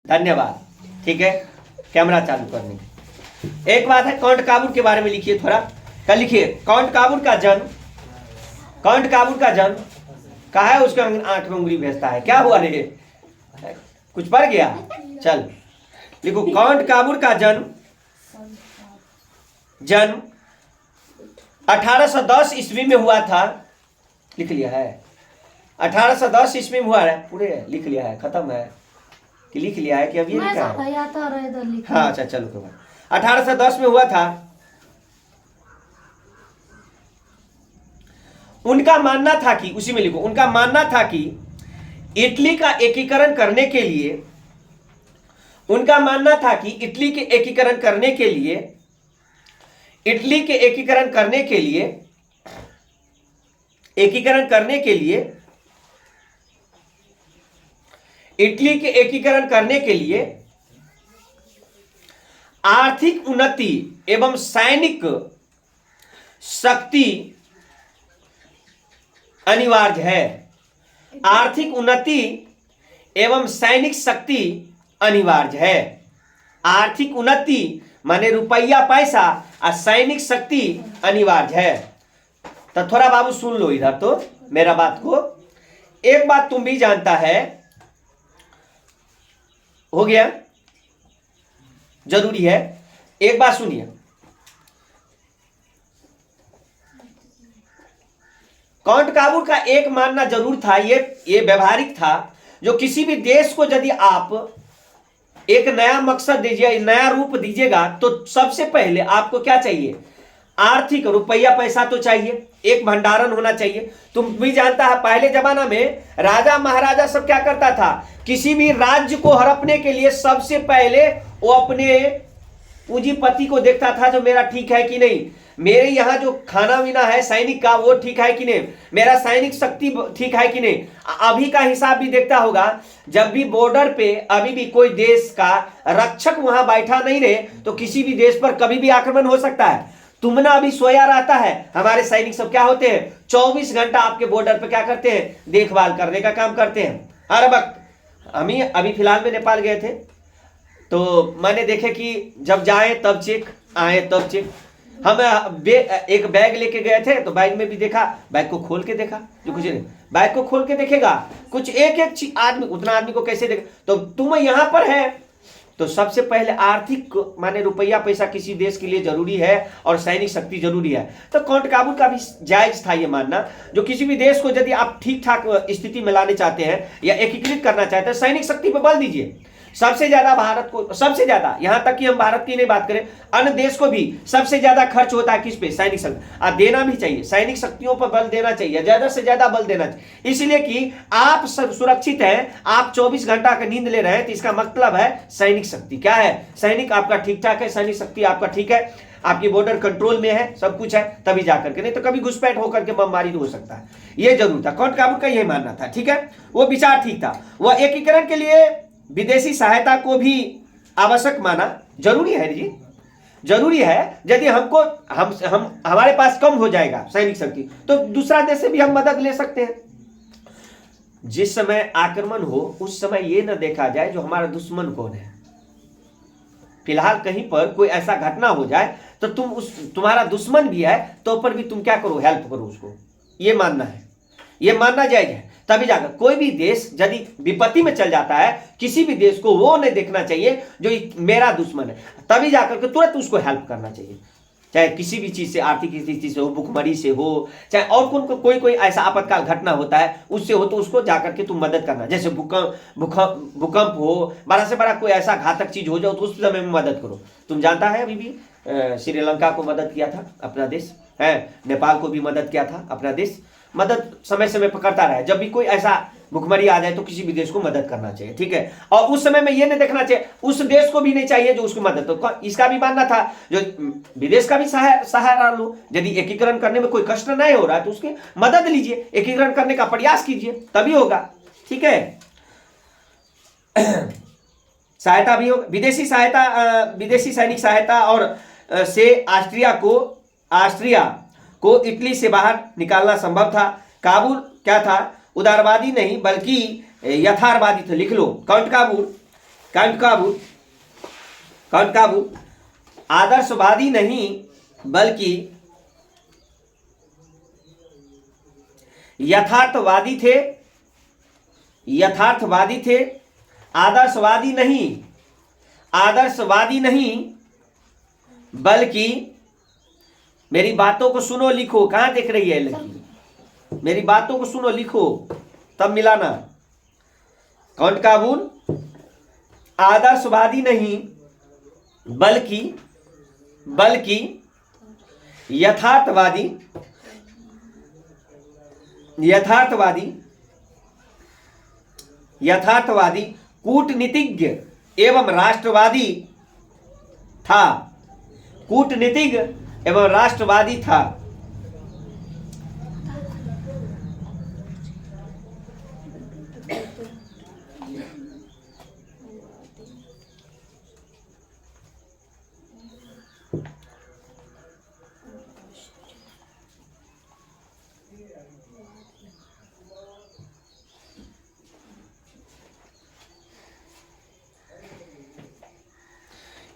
धन्यवाद। ठीक है, कैमरा चालू करने। एक बात है, काउंट काबूल के बारे में लिखिए थोड़ा। कल लिखिए काउंट काबूल का जन्म, काउंट काबूल का जन्म कहा है, उसके आंख में उंगली भेजता है। क्या हुआ रे, कुछ पड़ गया? चल लिखो, काउंट काबूल का जन्म 1810 ईस्वी में हुआ था। लिख लिया है? 1810 ईस्वी में हुआ है, पूरे लिख लिया है, खत्म है कि लिख लिया है कि अभी लिखा है? हाँ अच्छा चलो तो 1810 में हुआ था। उनका मानना था कि, उसी में लिखो, उनका मानना था कि इटली का एकीकरण करने के लिए, उनका मानना था कि इटली के एकीकरण करने के लिए, इटली के एकीकरण करने के लिए, एकीकरण करने के लिए, इटली के एकीकरण करने के लिए आर्थिक उन्नति एवं सैनिक शक्ति अनिवार्य है। आर्थिक उन्नति एवं सैनिक शक्ति अनिवार्य है। आर्थिक उन्नति माने रुपया पैसा और सैनिक शक्ति अनिवार्य है। तो थोड़ा बाबू सुन लो इधर तो मेरा बात को। एक बात तुम भी जानता है, हो गया, जरूरी है। एक बात सुनिए, काउंट काबूल का एक मानना जरूर था, ये व्यवहारिक था, जो किसी भी देश को यदि आप एक नया मकसद दीजिए, नया रूप दीजिएगा, तो सबसे पहले आपको क्या चाहिए? आर्थिक, रुपया पैसा तो चाहिए, एक भंडारण होना चाहिए। तुम भी जानता है पहले जमाना में राजा महाराजा सब क्या करता था, किसी भी राज्य को हड़पने के लिए सबसे पहले वो अपने पूंजीपति को देखता था, जो मेरा ठीक है कि नहीं, मेरे यहाँ जो खाना पीना है सैनिक का वो ठीक है कि नहीं, मेरा सैनिक शक्ति ठीक है कि नहीं। अभी का हिसाब भी देखता होगा, जब भी बॉर्डर पे अभी भी कोई देश का रक्षक वहां बैठा नहीं रहे तो किसी भी देश पर कभी भी आक्रमण हो सकता है। तुमना अभी सोया रहता है, हमारे सैनिक सब क्या होते हैं, 24 घंटा आपके बॉर्डर पे क्या करते हैं, देखभाल करने का काम करते हैं हर वक्त। हम ही अभी फिलहाल में नेपाल गए थे, तो मैंने देखे कि जब जाए तब चेक, आए तब चेक। हम एक बैग लेके गए थे, तो बैग में भी देखा, बैग को खोल के देखा, जो कुछ नहीं, बैग को खोल के देखेगा कुछ एक एक आदमी, उतना आदमी को कैसे देखे। तो तुम यहाँ पर है, तो सबसे पहले आर्थिक माने रुपया पैसा किसी देश के लिए जरूरी है और सैनिक शक्ति जरूरी है। तो काउंट काबूल का भी जायज था ये मानना, जो किसी भी देश को यदि आप ठीक ठाक स्थिति में लाने चाहते हैं या एकीकृत करना चाहते हैं, सैनिक शक्ति पर बल दीजिए। सबसे ज्यादा भारत को, सबसे ज्यादा, यहां तक कि हम भारत की नहीं बात करें, अन्य देश को भी सबसे ज्यादा खर्च होता है किस पे, सैनिक शक्ति। देना भी चाहिए, सैनिक शक्तियों पर बल देना चाहिए, ज्यादा से ज्यादा बल देना चाहिए, इसलिए कि आप सब सुरक्षित हैं। आप 24 घंटा का नींद ले रहे हैं, तो इसका मतलब है सैनिक शक्ति क्या है, सैनिक आपका ठीक ठाक है, सैनिक शक्ति आपका ठीक है, आपकी बॉर्डर कंट्रोल में है, सब कुछ है, तभी जाकर के, नहीं तो कभी घुसपैठ होकर के बमबारी हो सकता है। यह जरूर था, काउंट काबूल का यह मानना था। ठीक है, वो विचार ठीक था। वह एकीकरण के लिए विदेशी सहायता को भी आवश्यक माना। जरूरी है जी, जरूरी है। यदि हमको हम हमारे पास कम हो जाएगा सैनिक शक्ति, तो दूसरा देश से भी हम मदद ले सकते हैं। जिस समय आक्रमण हो उस समय ये न देखा जाए जो हमारा दुश्मन कौन है। फिलहाल कहीं पर कोई ऐसा घटना हो जाए तो तुम्हारा दुश्मन भी है तो पर भी तुम क्या करो, हेल्प करो उसको। ये मानना है, ये मानना जायज है। तभी जाकर कोई भी देश यदि विपत्ति में चल जाता है, किसी भी देश को वो नहीं देखना चाहिए जो मेरा दुश्मन है, तभी जाकर के तुरंत उसको हेल्प करना चाहिए। चाहे किसी भी चीज से, आर्थिक स्थिति से हो, भूखमरी से हो, चाहे और कोई ऐसा आपातकाल घटना होता है उससे हो, तो उसको जाकर के तुम मदद करना। जैसे भूकंप हो, बड़ा से बड़ा कोई ऐसा घातक चीज हो जाओ तो उस समय में मदद करो। तुम जानता है अभी भी श्रीलंका को मदद किया था अपना देश है, नेपाल को भी मदद किया था अपना देश। मदद समय समय पर करता रहे। जब भी कोई ऐसा भुखमरी आ जाए तो किसी भी देश को मदद करना चाहिए। ठीक है, और उस समय में ये नहीं देखना चाहिए, उस देश को भी नहीं चाहिए जो उसको मदद। तो इसका भी मानना था जो विदेश का भी सहारा लो, यदि एकीकरण करने में कोई कष्ट नहीं हो रहा है तो उसकी मदद लीजिए, एकीकरण करने का प्रयास कीजिए, तभी होगा। ठीक है, सहायता भी हो, विदेशी सैनिक सहायता और से ऑस्ट्रिया को इटली से बाहर निकालना संभव था। काबुल क्या था, उदारवादी नहीं बल्कि यथार्थवादी थे। लिख लो, कौंटकाबुल आदर्शवादी नहीं बल्कि यथार्थवादी थे। आदर्शवादी नहीं बल्कि, मेरी बातों को सुनो लिखो, कहां देख रही है लड़की, मेरी बातों को सुनो लिखो तब मिलाना। कौंटकाबुल आदर्शवादी नहीं बल्कि यथार्थवादी कूटनीतिज्ञ एवं राष्ट्रवादी था।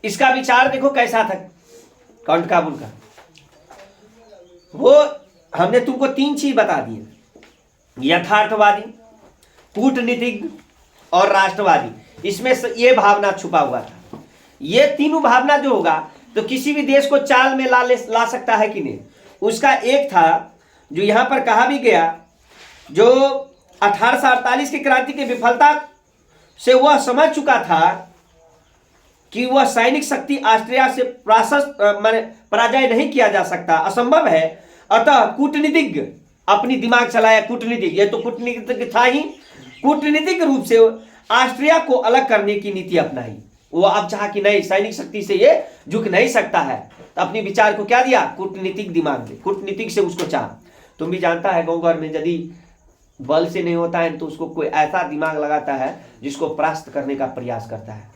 इसका विचार देखो कैसा था कौंटकाबुल का। वो हमने तुमको 3 चीज बता दी, यथार्थवादी, कूटनीतिज्ञ और राष्ट्रवादी। इसमें ये भावना छुपा हुआ था। ये तीनों भावना जो होगा तो किसी भी देश को चाल में ला सकता है कि नहीं। उसका एक था जो यहां पर कहा भी गया, जो 1848 की क्रांति की विफलता से वह समझ चुका था कि वह सैनिक शक्ति ऑस्ट्रिया से पराजय नहीं किया जा सकता, असंभव है। अतः कूटनीतिज्ञ अपनी दिमाग चलाया, कूटनीतिज्ञ, ये तो कूटनीतिज्ञ था ही, कूटनीतिक रूप से ऑस्ट्रिया को अलग करने की नीति अपनाई। वो अब चाहा कि नहीं, सैनिक शक्ति से ये झुक नहीं सकता है, तो अपने विचार को क्या दिया, कूटनीतिक दिमाग दे, कूटनीतिक से उसको चाह। तुम भी जानता है गाँव घर में यदि बल से नहीं होता है तो उसको कोई ऐसा दिमाग लगाता है जिसको परास्त करने का प्रयास करता है।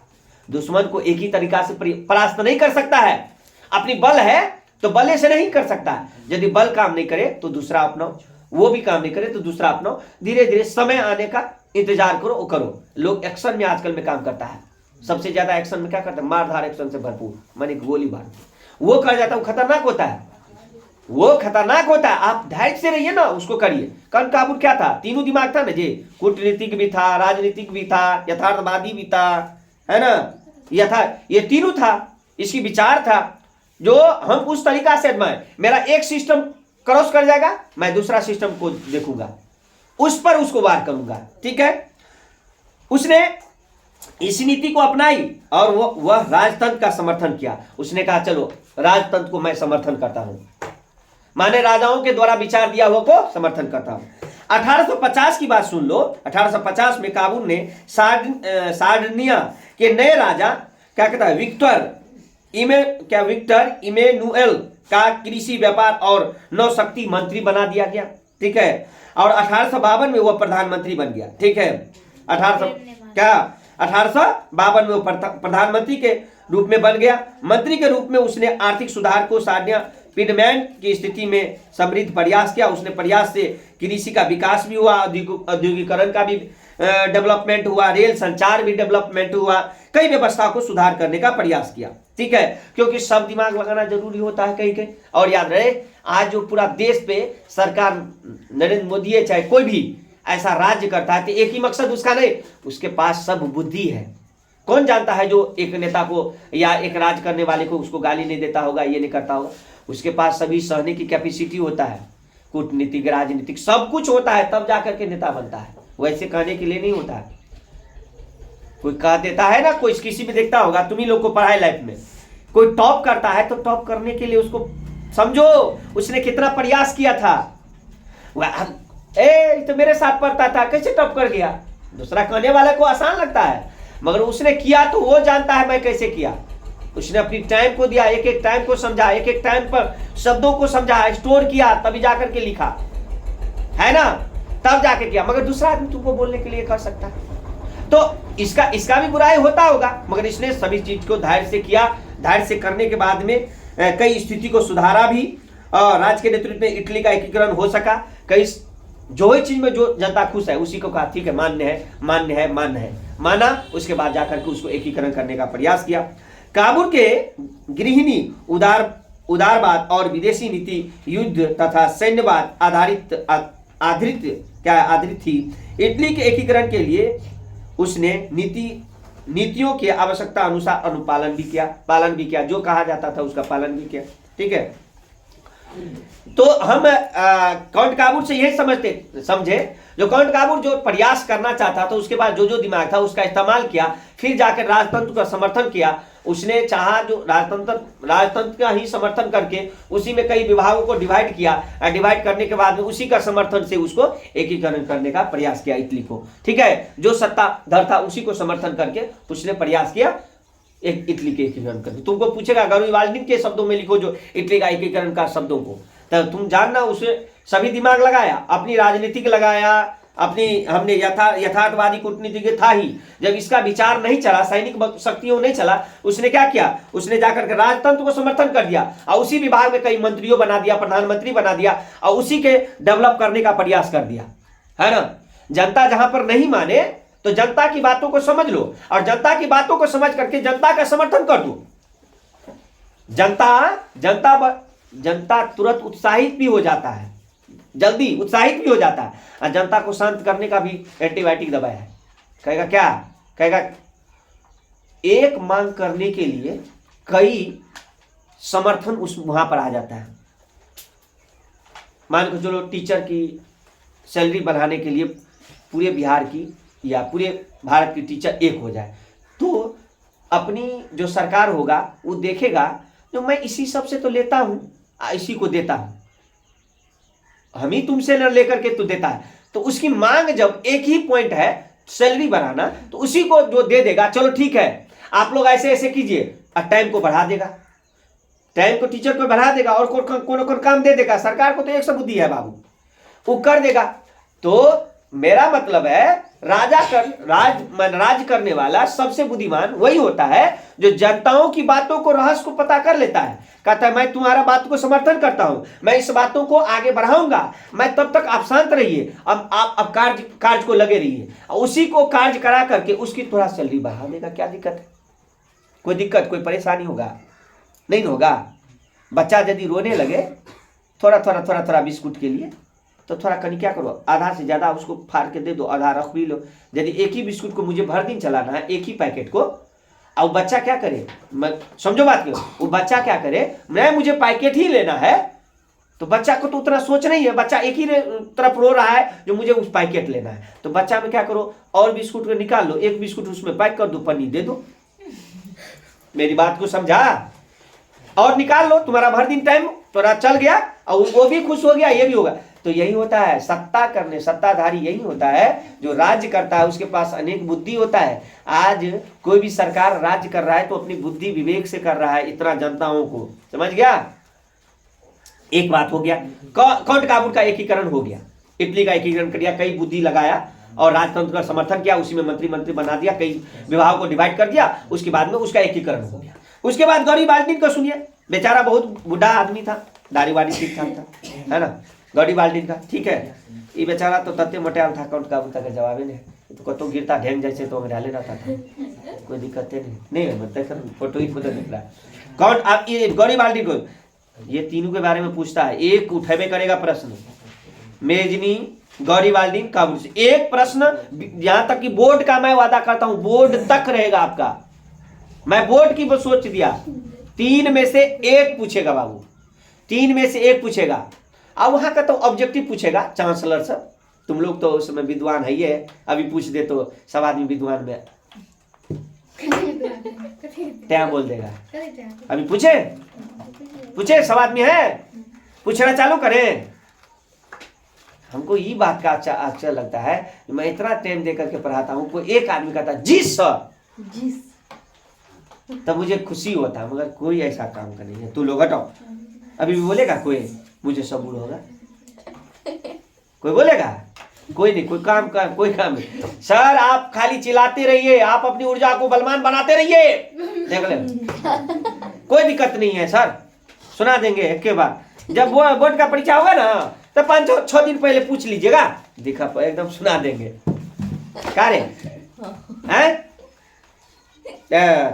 दुश्मन को एक ही तरीका से परास्त नहीं कर सकता है। अपनी बल है तो बले से नहीं कर सकता है। यदि बल काम नहीं करे तो दूसरा अपनाओ, वो भी काम नहीं करे तो दूसरा अपनाओ। धीरे धीरे समय आने का इंतजार करो, वो करो। लोग एक्शन में आजकल में काम करता है, सबसे ज्यादा एक्शन में क्या करता है, मारधार एक्शन से भरपूर, माने गोली बार वो कर जाता है। वो खतरनाक होता है, वो खतरनाक होता है। आप धैर्य से रहिए ना, उसको करिए। कौंटकाबुल क्या था, तीनों दिमाग था ना जी, कूटनीतिक भी था, राजनीतिक भी था, यथार्थवादी भी था, है ना, ये तीनों था। इसकी विचार था जो हम उस तरीका से आजमाए। मेरा एक सिस्टम क्रॉस कर जाएगा, मैं दूसरा सिस्टम को देखूंगा, उस पर उसको वार करूंगा, ठीक है। उसने इस नीति को अपनाई और वह राजतंत्र का समर्थन किया। उसने कहा चलो राजतंत्र को मैं समर्थन करता हूं, माने राजाओं के द्वारा विचार दिया हुआ को समर्थन करता हूं। 1850 की बात सुन लो। 1850 में काबुल ने सार्डिनिया के नए राजा क्या कहता है, विक्टर इमेनुएल का कृषि, व्यापार और नौशक्ति मंत्री बना दिया गया, ठीक है। और 1852 में वह प्रधानमंत्री बन गया, ठीक है। 1852 में वो प्रधानमंत्री के रूप में बन गया। मंत्री के रूप में उसने आर्थिक सुधार को साधना पिडमैंट की स्थिति में समृद्ध प्रयास किया। उसने प्रयास से कृषि का विकास भी हुआ, औद्योगिकरण का भी डेवलपमेंट हुआ, रेल संचार भी डेवलपमेंट हुआ, कई व्यवस्था को सुधार करने का प्रयास किया, ठीक है। क्योंकि सब दिमाग लगाना जरूरी होता है कहीं कहीं। और याद रहे, आज जो पूरा देश पे सरकार नरेंद्र मोदी है, चाहे कोई भी ऐसा राज्य करता है तो एक ही मकसद उसका नहीं, उसके पास सब बुद्धि है। कौन जानता है जो एक नेता को या एक राज करने वाले को उसको गाली नहीं देता होगा, ये नहीं करता होगा, उसके पास सभी सहने की कैपेसिटी होता है, कूटनीतिक, राजनीतिक सब कुछ होता है, तब जाकर के नेता बनता है। वैसे कहने के लिए नहीं होता है। कोई कह देता है ना, कोई किसी भी देखता होगा, तुम ही लोग को पढ़ाई लाइफ में, कोई टॉप करता है तो टॉप करने के लिए उसको समझो उसने कितना प्रयास किया था। तो मेरे साथ पढ़ता था, कैसे टॉप कर गया। दूसरा कहने वाले को आसान लगता है, मगर उसने किया तो वो जानता है मैं कैसे किया। उसने अपनी टाइम को दिया, एक एक टाइम को समझा, एक एक टाइम पर शब्दों को समझा, स्टोर किया, तभी जाकर के लिखा, है ना, तब जाके किया। मगर दूसरा आदमी तुमको बोलने के लिए कर सकता है, तो इसका भी बुराई होता होगा, मगर इसने सभी चीज को धैर्य से किया। धैर्य से करने के बाद में कई स्थिति को सुधारा भी, और राज्य के नेतृत्व में इटली का एकीकरण हो सका, कई जो ही चीज में जो जनता खुश है उसी को कहा ठीक है, मान्य है, मान्य है, मान्य है, माना। उसके बाद जाकर के उसको एकीकरण करने का प्रयास किया। काबुल के गृहिणी उदारवाद और विदेशी नीति युद्ध तथा सैन्यवाद आधारित थी। इटली के एकीकरण के लिए उसने नीतियों की आवश्यकता अनुसार पालन भी किया, जो कहा जाता था उसका पालन भी किया। ठीक है, तो हम काउंट काबूल से यही समझे, जो काउंट काबूल जो प्रयास करना चाहता था, उसके बाद जो जो दिमाग था उसका इस्तेमाल किया, फिर जाकर राजतंत्र का समर्थन किया। उसने चाहा जो राजतंत्र का ही समर्थन करके उसी में कई विभागों को डिवाइड किया, डिवाइड करने के बाद में उसी का समर्थन से उसको एकीकरण करने का प्रयास किया इटली को। ठीक है, जो सत्ताधर था उसी को समर्थन करके उसने प्रयास किया एक इटली के एकीकरण करने। तुमको पूछेगा गरीबाल्दी के शब्दों में लिखो जो इटली का एकीकरण का शब्दों को, तो तुम जानना उसे सभी दिमाग लगाया, अपनी राजनीतिक लगाया, अपनी हमने यथार्थवादी कूटनीति था ही। जब इसका विचार नहीं चला, सैनिक शक्तियों नहीं चला, उसने क्या किया, उसने जाकर के राजतंत्र को समर्थन कर दिया और उसी विभाग में कई मंत्रियों बना दिया, प्रधानमंत्री बना दिया और उसी के डेवलप करने का प्रयास कर दिया, है ना। जनता जहां पर नहीं माने तो जनता की बातों को समझ लो और जनता की बातों को समझ करके जनता का समर्थन कर दो। जनता तुरंत उत्साहित भी हो जाता है, जल्दी उत्साहित भी हो जाता है। और जनता को शांत करने का भी एंटीबायोटिक दवा है। कहेगा क्या, कहेगा एक मांग करने के लिए कई समर्थन उस वहां पर आ जाता है। मान के चलो टीचर की सैलरी बढ़ाने के लिए पूरे बिहार की या पूरे भारत की टीचर एक हो जाए, तो अपनी जो सरकार होगा वो देखेगा जो मैं इसी सब से तो लेता हूं, इसी को देता हूं, हम ही तुमसे न लेकर के तो देता है। तो उसकी मांग जब एक ही पॉइंट है सैलरी बढ़ाना, तो उसी को जो दे देगा, चलो ठीक है आप लोग ऐसे ऐसे कीजिए, और टाइम को बढ़ा देगा, टाइम को टीचर को बढ़ा देगा और कौन काम दे देगा। सरकार को तो एक सब बुद्धि है बाबू, वो कर देगा। तो मेरा मतलब है राज करने वाला सबसे बुद्धिमान वही होता है जो जनताओं की बातों को, रहस्य को पता कर लेता है। कहता है मैं तुम्हारा बात को समर्थन करता हूं, मैं इस बातों को आगे बढ़ाऊंगा, मैं तब तक आप शांत रहिए, अब आप कार्य को लगे रहिए, उसी को कार्य करा करके उसकी थोड़ा सैलरी बढ़ा देगा। क्या दिक्कत है, कोई दिक्कत, कोई परेशानी होगा नहीं होगा। बच्चा यदि रोने लगे थोड़ा बिस्कुट के लिए, तो थोड़ा कहीं क्या करो, आधा से ज्यादा उसको फाड़ के दे दो, आधा रख भी लो। यदि एक ही बिस्कुट को मुझे भर दिन चलाना है, एक ही पैकेट को, और बच्चा क्या करे, समझो बात क्यों, वो बच्चा क्या करे, मुझे पैकेट ही लेना है, तो बच्चा को तो उतना सोच नहीं है, बच्चा एक ही तरफ रो रहा है जो मुझे उस पैकेट लेना है। तो बच्चा में क्या करो, और बिस्कुट को निकाल लो, एक बिस्कुट उसमें पैक कर दो, पन्नी दे दो। मेरी बात को समझा, और निकाल लो, तुम्हारा भर दिन टाइम थोड़ा चल गया और वो भी खुश हो गया, ये भी होगा। तो यही होता है सत्ताधारी, यही होता है जो राज्य करता है, उसके पास अनेक बुद्धि होता है। आज कोई भी सरकार राज्य कर रहा है तो अपनी बुद्धि विवेक से कर रहा है, इतना जनताओं को, समझ गया। एक बात हो गया, काउंट काबूल का एकीकरण हो गया, इटली का एकीकरण कर दिया, कई बुद्धि लगाया और राजतंत्र का समर्थन किया, उसी में मंत्री बना दिया, कई विभागों को डिवाइड कर दिया, उसके बाद में उसका एकीकरण हो गया। उसके बाद गरीबाल्दी को सुनिए, बेचारा बहुत बूढ़ा आदमी था, दाढ़ी वाड़ी ठीक ठाक था, है ना, गरीबाल्दी का। ठीक है, ये बेचारा तो तत्ते मटियाल था, काउंट काबूल का जवाब नहीं, तो कतो गिरता ढेंग जैसे तो डाले रहता था, कोई दिक्कत नहीं मतलब फोटो ही खुद दिख रहा है। काउंट आप ये गरीबाल्दी को, ये तीनों के बारे में पूछता है, एक उठेबे करेगा प्रश्न, मेजनी, गरीबाल्दी, काबूल से एक प्रश्न, यहां तक कि बोर्ड का मैं वादा करता हूं, बोर्ड तक रहेगा आपका, मैं बोर्ड की सोच दिया, 3 में से 1 पूछेगा बाबू, 3 में से 1 पूछेगा। अब वहां का तो ऑब्जेक्टिव पूछेगा चांसलर सब, तुम लोग तो उसमें विद्वान है, ये अभी पूछ दे तो सब आदमी विद्वान में क्या बोल देगा। अभी पूछे सब आदमी है, पूछना चालू करें। हमको ये बात का अच्छा लगता है, मैं इतना टाइम दे करके पढ़ाता हूँ, कोई एक आदमी कहता जी सर, तब मुझे खुशी होता है, मगर कोई ऐसा काम का नहीं है। तू लोग हटाओ, अभी भी बोलेगा कोई, मुझे सबूर होगा, कोई बोलेगा, कोई नहीं, कोई काम नहीं। सर आप खाली चिल्लाते रहिए, आप अपनी ऊर्जा को बलवान बनाते रहिए, देख ले, कोई दिक्कत नहीं है सर, सुना देंगे एक के बाद। जब वो बोर्ड का परीक्षा होगा ना, तो 5-6 दिन पहले पूछ लीजिएगा, दिखा एकदम सुना देंगे। क्या रे हैं?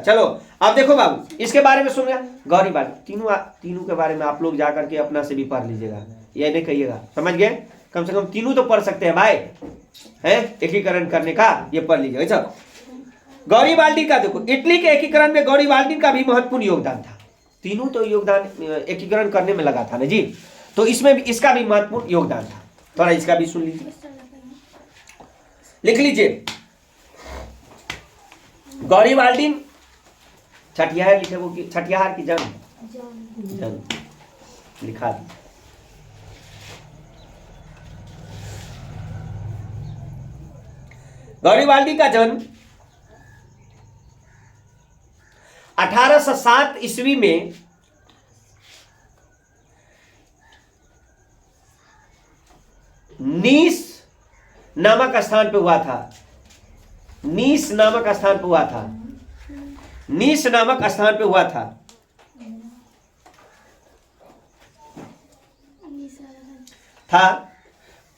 चलो अब देखो बाबू, इसके बारे में सुन गया गौरी बाल्टी, तीनों के बारे में आप लोग जाकर के अपना से भी पढ़ लीजिएगा, ये नहीं कहिएगा, समझ गए? कम से कम तीनों तो पढ़ सकते हैं भाई, हैं? एकीकरण करने का ये पढ़ लीजिएगा। अच्छा, गौरी बाल्टी का देखो, इटली के एकीकरण में गौरी बाल्टी का भी महत्वपूर्ण योगदान था। तीनों तो योगदान एकीकरण करने में लगा था ना जी, तो इसमें भी इसका भी महत्वपूर्ण योगदान था। थोड़ा इसका भी सुन लीजिए, लिख लीजिए। गौरी बाल्टी छठियार लिखे, वो छठियार की जन्म लिखा दी। गौरी बाल्टी का जन्म 1807 ईस्वी में नीस नामक स्थान पे हुआ था। नीस नामक स्थान पे हुआ था। नीस नामक स्थान पे हुआ था।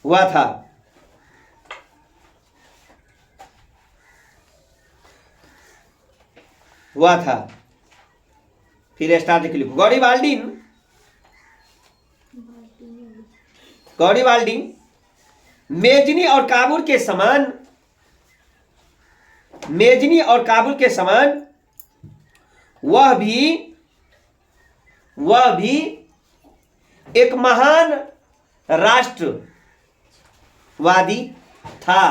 हुआ था। हुआ था। फिर स्टार्ट लिख लिखो। गौरी बाल्टी मेजनी और काबुल के समान, मेजनी और काबुल के समान वह भी एक महान राष्ट्रवादी था।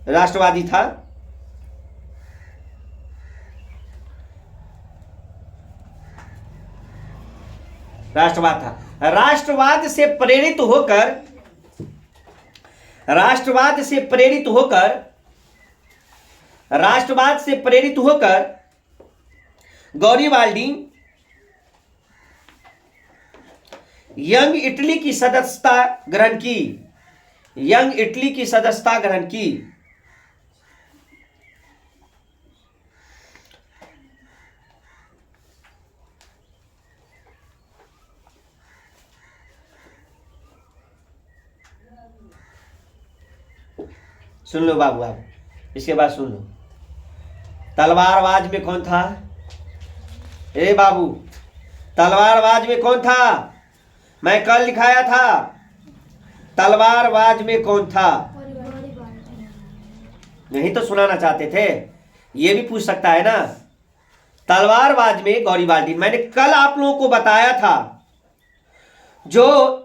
राष्ट्रवादी था। राष्ट्रवाद था। राष्ट्रवाद से प्रेरित होकर गौरी बाल्टी यंग इटली की सदस्यता ग्रहण की। सुन लो बाबू, आप इसके बाद सुन लो। तलवारबाज में कौन था? ए बाबू, तलवारबाज में कौन था? मैं कल लिखाया था। तलवारबाज में कौन था? नहीं तो सुनाना चाहते थे, ये भी पूछ सकता है ना। तलवारबाज में गौरी बाल्टी, मैंने कल आप लोगों को बताया था। जो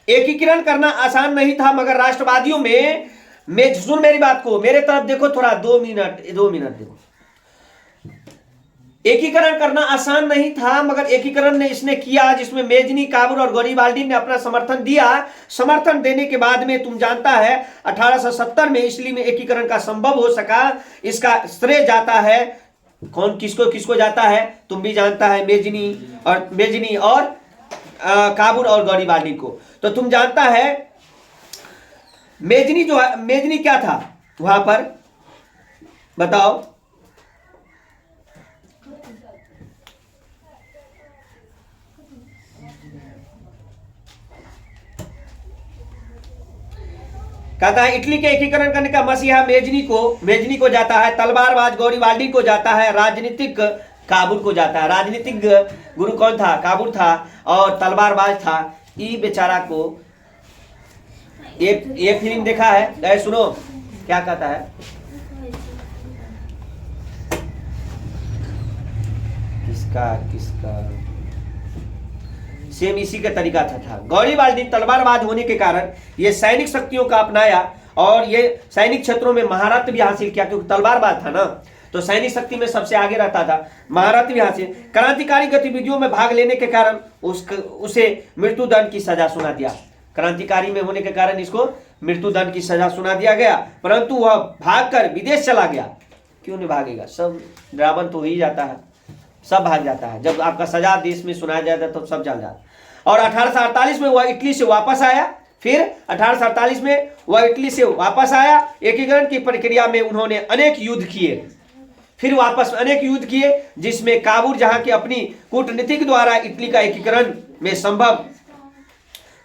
एकीकरण करना आसान नहीं था, मगर राष्ट्रवादियों में सुन मेरी बात को, मेरे तरफ देखो थोड़ा, 2 मिनट देखो। एकीकरण करना आसान नहीं था, मगर एकीकरण ने इसने किया, जिसमें मेजनी, काबुल और गौरी बाल्टी ने अपना समर्थन दिया। समर्थन देने के बाद में तुम जानता है 1870 में इटली में एकीकरण का संभव हो सका। इसका श्रेय जाता है कौन, किसको जाता है? तुम भी जानता है, मेजनी और काबुल और गौरी बाल्टी को। तो तुम जानता है मेजनी क्या था वहां पर, बताओ? कहता है इटली के एकीकरण करने का मसीहा मेजनी को जाता है, तलवारबाज गौरी बाल्टी को जाता है, राजनीतिक काबुल को जाता है। राजनीतिक गुरु कौन था? काबुल था, और तलवारबाज था। ये बेचारा को ये फिल्म देखा है? सुनो क्या कहता है, किसका सेम इसी का तरीका था। गौरी बाल्टी तलवारबाज होने के कारण ये सैनिक शक्तियों का अपनाया, और ये सैनिक क्षेत्रों में महारत भी हासिल किया, क्योंकि तलवारबाज था ना, तो सैनिक शक्ति में सबसे आगे रहता था। महारत भी हासिल, क्रांतिकारी गतिविधियों में भाग लेने के कारण उसे मृत्युदंड की सजा सुना दिया। क्रांतिकारी में होने के कारण इसको मृत्युदंड की सजा सुना दिया गया, परंतु वह भागकर विदेश चला गया। क्यों नहीं भागेगा? सब ड्रावन तो हो ही जाता है, सब भाग जाता है। जब आपका सजा देश में सुनाया जाता है तो सब चल जाता है। और 1848 में वह इटली से वापस आया, फिर 1848 में वह इटली से वापस आया। एकीकरण की प्रक्रिया में उन्होंने अनेक युद्ध किए, फिर वापस अनेक युद्ध किए, जिसमें काबूल जहां की अपनी कूटनीतिक द्वारा इटली का एकीकरण में संभव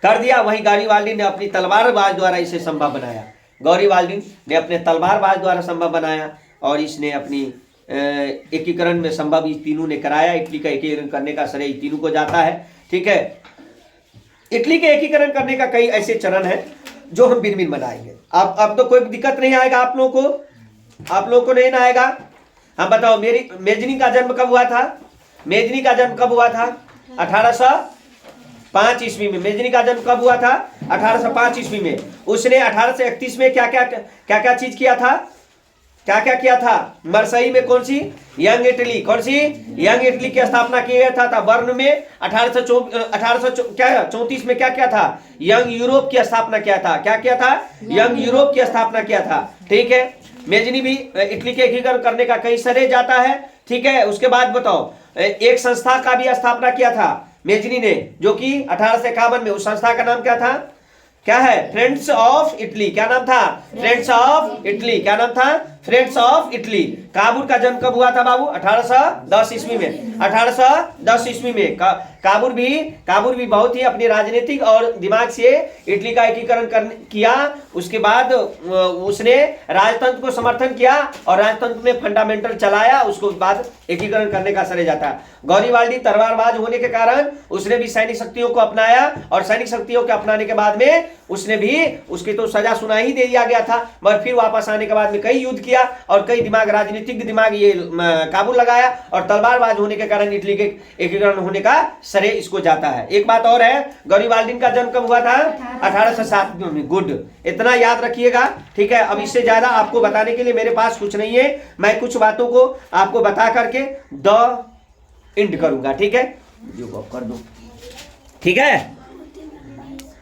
कर दिया, वहीं गारिबाल्दी ने अपनी तलवारबाज द्वारा इसे संभव बनाया। गारिबाल्दी ने अपने तलवारबाज द्वारा संभव बनाया और इसने अपनी एकीकरण में संभव इस तीनों ने कराया। इटली का एकीकरण करने का श्रेय तीनों को जाता है। ठीक है, इटली के एकीकरण करने का कई ऐसे चरण हैं जो हम भिन्न भिन्न बनाएंगे। अब तो कोई दिक्कत नहीं आएगा आप लोगों को नहीं ना आएगा। हम बताओ, मेरी मेजनी का जन्म कब हुआ था? मेजनी का जन्म कब हुआ था? 1805 ईस्वी में। मेजनी का जन्म कब हुआ था? 1805 ईस्वी में। उसने 1831 में क्या क्या चीज किया था? क्या किया था? मरसई में कौन सी? Young Italy. कौन सी? यंग इटली की स्थापना किया था। बर्न में 1834 में क्या था? यंग यूरोप की स्थापना किया था। क्या किया था? यंग यूरोप की स्थापना किया था। ठीक है, मेजनी भी इटली के एकीकरण करने का कई श्रेय जाता है। ठीक है, उसके बाद बताओ, एक संस्था का भी स्थापना किया था मेजनी ने, जो कि 1851 में। उस संस्था का नाम क्या था? क्या है? Friends of Italy. क्या नाम था? Friends of Italy. क्या नाम था? Friends of Italy. काबूल का जन्म कब हुआ था बाबू? 1810 ईस्वी में। 1810 ईस्वी में काबूल भी बहुत ही अपनी राजनीतिक और दिमाग से इटली का एकीकरण किया। उसके बाद उसने राजतंत्र को समर्थन किया और राजतंत्र में फंडामेंटल चलाया। उसको बाद एकीकरण करने का श्रेय जाता है। गारिबाल्दी तलवारबाज होने के कारण उसने भी सैनिक शक्तियों को अपनाया और सैनिक शक्तियों के अपनाने के बाद में उसने भी उसकी तो सजा सुना ही दे दिया गया था, मगर फिर वापस आने के बाद में कई युद्ध किया और कई राजनीतिक दिमाग ये काबू लगाया और तलवारबाज होने के कारण इटली के एकीकरण होने का श्रेय इसको जाता है। एक बात और है, गारिबाल्दी का जन्म कब हुआ था? 1807 में। गुड, इतना याद रखिएगा। ठीक है, अब इससे ज्यादा आपको बताने के लिए मेरे पास कुछ नहीं है। मैं कुछ बातों को आपको बता करके द एंड करूंगा। ठीक है, वीडियो को कर दो। ठीक है।